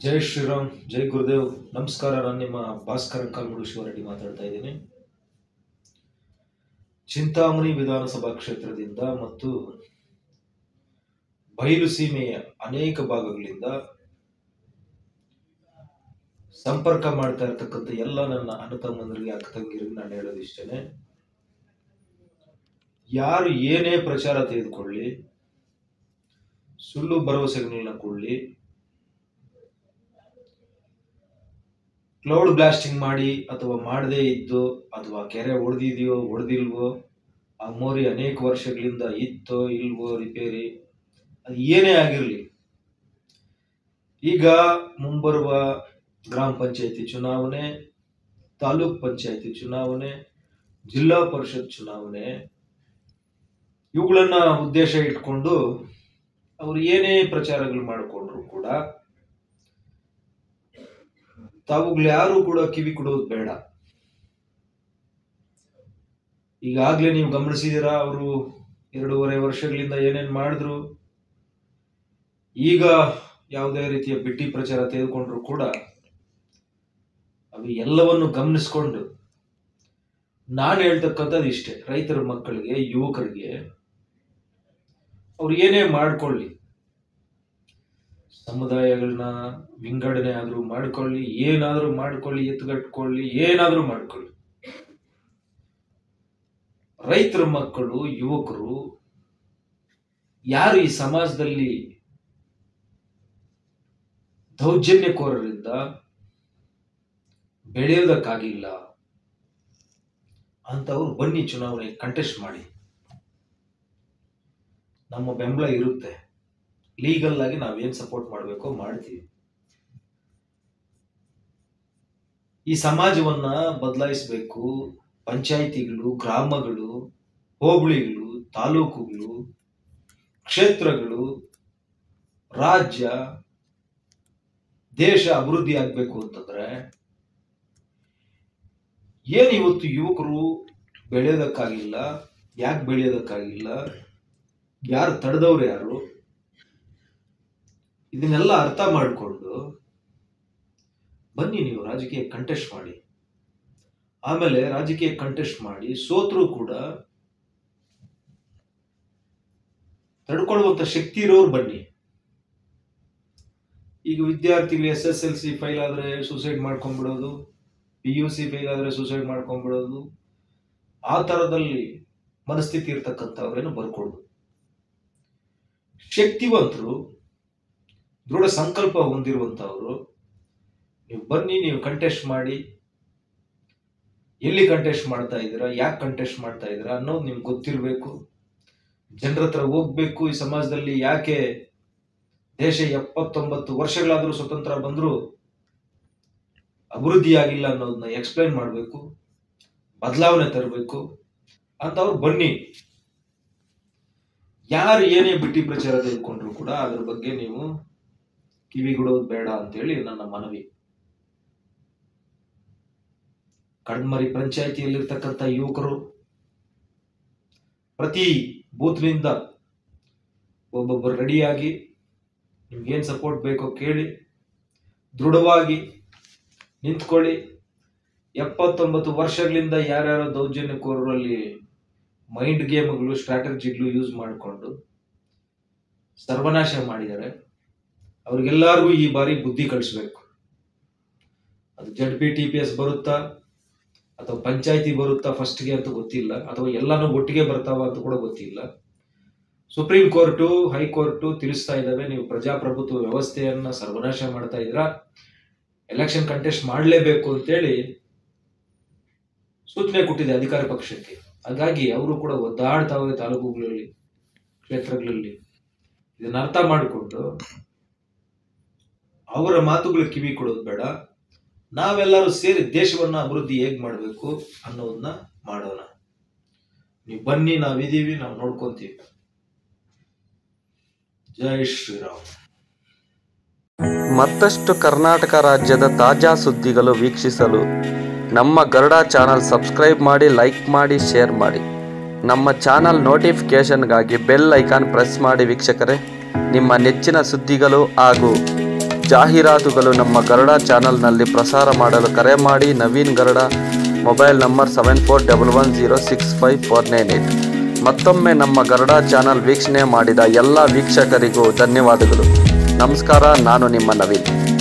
ಜೈ ಶ್ರೀರಾಮ್, ಜೈ ಗುರುದೇವ್. ನಮಸ್ಕಾರ. ನಾನು ನಿಮ್ಮ ಭಾಸ್ಕರ್ ಕಾಲ್ಮುರುಶ್ವರರೆಡ್ಡಿ ಮಾತಾಡ್ತಾ ಇದ್ದೀನಿ. ಚಿಂತಾಮಣಿ ವಿಧಾನಸಭಾ ಕ್ಷೇತ್ರದಿಂದ ಮತ್ತು ಬಯಲು ಸೀಮೆಯ ಅನೇಕ ಭಾಗಗಳಿಂದ ಸಂಪರ್ಕ ಮಾಡ್ತಾ ಇರ್ತಕ್ಕಂಥ ಎಲ್ಲ ನನ್ನ ಅಣ್ಣ ತಮ್ಮಂದರಿಗೆ, ಅಕ್ಕ ತಂಗಿರಿಗೆ ನಾನು ಹೇಳೋದು ಇಷ್ಟೇನೆ. ಯಾರು ಏನೇ ಪ್ರಚಾರ ತೆಗೆದುಕೊಳ್ಳಿ, ಸುಳ್ಳು ಭರವಸೆಗಳನ್ನ ಕೊಡ್ಲಿ, ಕ್ಲೌಡ್ ಬ್ಲಾಸ್ಟಿಂಗ್ ಮಾಡಿ ಅಥವಾ ಮಾಡದೇ ಇದ್ದು ಅಥವಾ ಕೆರೆ ಹೊಡೆದಿದೆಯೋ ಹೊಡೆದಿಲ್ವೋ, ಆ ಮೋರಿ ಅನೇಕ ವರ್ಷಗಳಿಂದ ಇತ್ತೋ ಇಲ್ವೋ ರಿಪೇರಿ, ಅದು ಏನೇ ಆಗಿರಲಿ, ಈಗ ಮುಂಬರುವ ಗ್ರಾಮ ಪಂಚಾಯತಿ ಚುನಾವಣೆ, ತಾಲೂಕ್ ಪಂಚಾಯತಿ ಚುನಾವಣೆ, ಜಿಲ್ಲಾ ಪರಿಷತ್ ಚುನಾವಣೆ, ಇವುಗಳನ್ನ ಉದ್ದೇಶ ಇಟ್ಕೊಂಡು ಅವರು ಏನೇ ಪ್ರಚಾರಗಳು ಮಾಡಿಕೊಂಡ್ರು ಕೂಡ ತಾವುಗಳು ಯಾರು ಕೂಡ ಕಿವಿ ಕೊಡೋದು ಬೇಡ. ಈಗಾಗ್ಲೇ ನೀವು ಗಮನಿಸಿದಿರಾ, ಅವರು 2.5 ವರ್ಷಗಳಿಂದ ಏನೇನ್ ಮಾಡಿದ್ರು. ಈಗ ಯಾವುದೇ ರೀತಿಯ ಬಿಟ್ಟಿ ಪ್ರಚಾರ ತೆಗೆದುಕೊಂಡ್ರು ಕೂಡ ಅವು ಎಲ್ಲವನ್ನು ಗಮನಿಸ್ಕೊಂಡು ನಾನು ಹೇಳ್ತಕ್ಕಂಥದ್ದು ಇಷ್ಟೇ: ರೈತರ ಮಕ್ಕಳಿಗೆ, ಯುವಕರಿಗೆ ಅವ್ರು ಏನೇ ಮಾಡ್ಕೊಳ್ಳಿ, ಸಮುದಾಯಗಳನ್ನ ವಿಂಗಡಣೆ ಆದ್ರೂ ಮಾಡ್ಕೊಳ್ಳಿ, ಏನಾದ್ರೂ ಮಾಡ್ಕೊಳ್ಳಿ, ಎತ್ತುಗಟ್ಕೊಳ್ಳಿ, ಏನಾದ್ರೂ ಮಾಡ್ಕೊಳ್ಳಿ, ರೈತರ ಮಕ್ಕಳು, ಯುವಕರು ಯಾರು ಈ ಸಮಾಜದಲ್ಲಿ ದೌರ್ಜನ್ಯಕೋರರಿಂದ ಬೆಳೆಯೋದಕ್ಕಾಗಿಲ್ಲ ಅಂತವ್ರು ಬನ್ನಿ, ಚುನಾವಣೆ ಕಂಟೆಸ್ಟ್ ಮಾಡಿ. ನಮ್ಮ ಬೆಂಬಲ ಇರುತ್ತೆ. ಲೀಗಲ್ ಆಗಿ ನಾವೇನ್ ಸಪೋರ್ಟ್ ಮಾಡಬೇಕೋ ಮಾಡ್ತೀವಿ. ಈ ಸಮಾಜವನ್ನ ಬದಲಾಯಿಸಬೇಕು. ಪಂಚಾಯಿತಿಗಳು, ಗ್ರಾಮಗಳು, ಹೋಬಳಿಗಳು, ತಾಲೂಕುಗಳು, ಕ್ಷೇತ್ರಗಳು, ರಾಜ್ಯ, ದೇಶ ಅಭಿವೃದ್ಧಿ ಆಗ್ಬೇಕು ಅಂತಂದ್ರೆ ಏನ್ ಇವತ್ತು ಯುವಕರು ಬೆಳೆಯೋದಕ್ಕಾಗಿಲ್ಲ, ಯಾಕೆ ಬೆಳೆಯೋದಕ್ಕಾಗಿಲ್ಲ, ಯಾರು ತಡೆದವ್ರು ಯಾರು, ಇದನ್ನೆಲ್ಲ ಅರ್ಥ ಮಾಡಿಕೊಂಡು ಬನ್ನಿ, ನೀವು ರಾಜಕೀಯ ಕಂಟೆಸ್ಟ್ ಮಾಡಿ. ಆಮೇಲೆ ರಾಜಕೀಯ ಕಂಟೆಸ್ಟ್ ಮಾಡಿ ಸೋತ್ರು ಕೂಡ ತಡ್ಕೊಳ್ಳುವಂತ ಶಕ್ತಿ ಇರೋರು ಬನ್ನಿ. ಈಗ ವಿದ್ಯಾರ್ಥಿಗಳು SSLC ಫೈಲ್ ಆದ್ರೆ ಸೂಸೈಡ್ ಮಾಡ್ಕೊಂಡ್ಬಿಡೋದು, PUC ಫೈಲ್ ಆದ್ರೆ ಸೂಸೈಡ್ ಮಾಡ್ಕೊಂಡ್ಬಿಡೋದು, ಆ ತರದಲ್ಲಿ ಮನಸ್ಥಿತಿ ಇರ್ತಕ್ಕಂಥವ್ರೇನು ಬರ್ಕೊಡ್ದು. ಶಕ್ತಿವಂತರು, ದೃಢ ಸಂಕಲ್ಪ ಹೊಂದಿರುವಂತವರು ನೀವು ಬನ್ನಿ, ನೀವು ಕಂಟೆಸ್ಟ್ ಮಾಡಿ. ಎಲ್ಲಿ ಕಂಟೆಸ್ಟ್ ಮಾಡ್ತಾ ಇದ್ದೀರಾ, ಯಾಕೆ ಕಂಟೆಸ್ಟ್ ಮಾಡ್ತಾ ಇದ್ದೀರಾ ಅನ್ನೋದು ನಿಮ್ಗೆ ಗೊತ್ತಿರಬೇಕು. ಜನರ ಹತ್ರ ಹೋಗ್ಬೇಕು. ಈ ಸಮಾಜದಲ್ಲಿ ಯಾಕೆ ದೇಶ 79 ವರ್ಷಗಳಾದ್ರೂ ಸ್ವತಂತ್ರ ಬಂದ್ರು ಅಭಿವೃದ್ಧಿ ಆಗಿಲ್ಲ ಅನ್ನೋದನ್ನ ಎಕ್ಸ್ಪ್ಲೈನ್ ಮಾಡಬೇಕು, ಬದಲಾವಣೆ ತರಬೇಕು ಅಂತವ್ರು ಬನ್ನಿ. ಯಾರು ಏನೇ ಬಿಟ್ಟಿ ಪ್ರಚಾರ ತೆಗೆದುಕೊಂಡ್ರು ಕೂಡ ಅದ್ರ ಬಗ್ಗೆ ನೀವು ಕಿವಿಗೊಡೋದು ಬೇಡ ಅಂತೇಳಿ ನನ್ನ ಮನವಿ. ಕಡ್ಮರಿ ಪಂಚಾಯಿತಿಯಲ್ಲಿರ್ತಕ್ಕಂಥ ಯುವಕರು ಪ್ರತಿ ಬೂತ್ನಿಂದ ಒಬ್ಬೊಬ್ಬರು ರೆಡಿಯಾಗಿ ನಿಮ್ಗೇನ್ ಸಪೋರ್ಟ್ ಬೇಕೋ ಕೇಳಿ, ದೃಢವಾಗಿ ನಿಂತ್ಕೊಳ್ಳಿ. 79 ವರ್ಷಗಳಿಂದ ಯಾರ್ಯಾರೋ ದೌರ್ಜನ್ಯಕೋರರಲ್ಲಿ ಮೈಂಡ್ ಗೇಮ್ಗಳು, ಸ್ಟ್ರಾಟಜಿಗಳು ಯೂಸ್ ಮಾಡಿಕೊಂಡು ಸರ್ವನಾಶ ಮಾಡಿದ್ದಾರೆ. ಅವ್ರಿಗೆಲ್ಲರಿಗೂ ಈ ಬಾರಿ ಬುದ್ಧಿ ಕಳಿಸ್ಬೇಕು. ಅದು ZPTPS ಬರುತ್ತಾ ಅಥವಾ ಪಂಚಾಯಿತಿ ಬರುತ್ತಾ ಫಸ್ಟ್ಗೆ ಅಂತ ಗೊತ್ತಿಲ್ಲ, ಅಥವಾ ಎಲ್ಲಾನು ಒಟ್ಟಿಗೆ ಬರ್ತಾವ ಅಂತ ಕೂಡ ಗೊತ್ತಿಲ್ಲ. ಸುಪ್ರೀಂ ಕೋರ್ಟು, ಹೈಕೋರ್ಟು ತಿಳಿಸ್ತಾ ಇದ್ದಾವೆ, ನೀವು ಪ್ರಜಾಪ್ರಭುತ್ವ ವ್ಯವಸ್ಥೆಯನ್ನ ಸರ್ವನಾಶ ಮಾಡ್ತಾ ಇದ್ರ, ಎಲೆಕ್ಷನ್ ಕಂಟೆಸ್ಟ್ ಮಾಡಲೇಬೇಕು ಅಂತೇಳಿ ಸೂಚನೆ ಕೊಟ್ಟಿದೆ ಅಧಿಕಾರ ಪಕ್ಷಕ್ಕೆ. ಹಾಗಾಗಿ ಅವರು ಕೂಡ ಒದ್ದಾಡ್ತಾವೆ ತಾಲೂಕುಗಳಲ್ಲಿ, ಕ್ಷೇತ್ರಗಳಲ್ಲಿ. ಇದನ್ನ ಅರ್ಥ ಮಾಡಿಕೊಂಡು ಅವರ ಮಾತುಗಳು ಕಿವಿ ಕೊಡೋದು ಬೇಡ. ನಾವೆಲ್ಲರೂ ಸೇರಿ ದೇಶವನ್ನ ಅಭಿವೃದ್ಧಿ ಹೇಗ್ ಮಾಡಬೇಕು ಅನ್ನೋದನ್ನ ಮಾಡೋಣ. ನೀವು ಬನ್ನಿ, ನಾವಿದೀವಿ, ನಾವು ನೋಡ್ಕೊಂತೀವಿ. ಜೈ ಶ್ರೀರಾಮ್. ಮತ್ತಷ್ಟು ಕರ್ನಾಟಕ ರಾಜ್ಯದ ತಾಜಾ ಸುದ್ದಿಗಳು ವೀಕ್ಷಿಸಲು ನಮ್ಮ ಗರುಡ ಚಾನಲ್ ಸಬ್ಸ್ಕ್ರೈಬ್ ಮಾಡಿ, ಲೈಕ್ ಮಾಡಿ, ಶೇರ್ ಮಾಡಿ. ನಮ್ಮ ಚಾನಲ್ ನೋಟಿಫಿಕೇಷನ್ಗಾಗಿ ಬೆಲ್ ಐಕಾನ್ ಪ್ರೆಸ್ ಮಾಡಿ. ವೀಕ್ಷಕರೇ, ನಿಮ್ಮ ನೆಚ್ಚಿನ ಸುದ್ದಿಗಳು ಹಾಗೂ ಜಾಹೀರಾತುಗಳು ನಮ್ಮ ಗರುಡ ಚಾನಲ್ನಲ್ಲಿ ಪ್ರಸಾರ ಮಾಡಲು ಕರೆ ಮಾಡಿ. Naveen Garuda, mobile number 7411065498. ಮತ್ತೊಮ್ಮೆ ನಮ್ಮ ಗರುಡ ಚಾನಲ್ ವೀಕ್ಷಣೆ ಮಾಡಿದ ಎಲ್ಲ ವೀಕ್ಷಕರಿಗೂ ಧನ್ಯವಾದಗಳು. ನಮಸ್ಕಾರ. ನಾನು ನಿಮ್ಮ ನವೀನ್.